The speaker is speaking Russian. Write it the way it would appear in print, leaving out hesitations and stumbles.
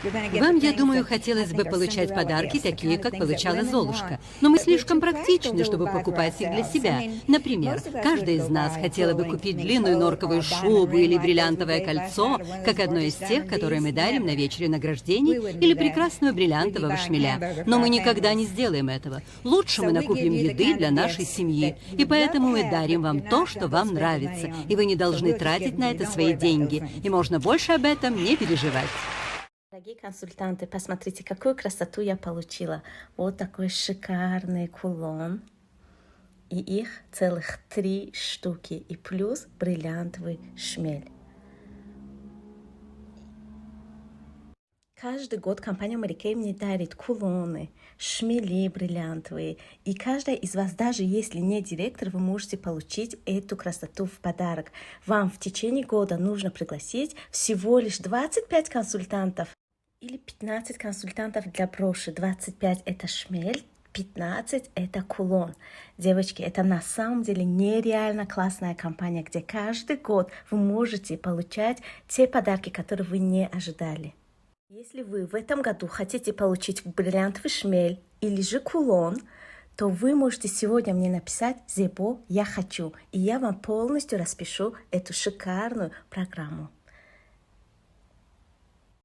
Вам, я думаю, хотелось бы получать подарки, такие, как получала Золушка. Но мы слишком практичны, чтобы покупать их для себя. Например, каждая из нас хотела бы купить длинную норковую шубу или бриллиантовое кольцо, как одно из тех, которые мы дарим на вечере награждений, или прекрасную бриллиантового шмеля. Но мы никогда не сделаем этого. Лучше мы накупим еды для нашей семьи. И поэтому мы дарим вам то, что вам нравится. И вы не должны тратить на это свои деньги. И можно больше об этом не переживать. Дорогие консультанты, посмотрите, какую красоту я получила. Вот такой шикарный кулон. И их целых 3 штуки. И плюс бриллиантовый шмель. Каждый год компания Mary Kay мне дарит кулоны, шмели бриллиантовые. И каждая из вас, даже если не директор, вы можете получить эту красоту в подарок. Вам в течение года нужно пригласить всего лишь 25 консультантов. Или 15 консультантов для броши. 25 это шмель, 15 это кулон. Девочки, это на самом деле нереально классная компания, где каждый год вы можете получать те подарки, которые вы не ожидали. Если вы в этом году хотите получить бриллиантовый шмель или же кулон, то вы можете сегодня мне написать «Зебо, я хочу», и я вам полностью распишу эту шикарную программу.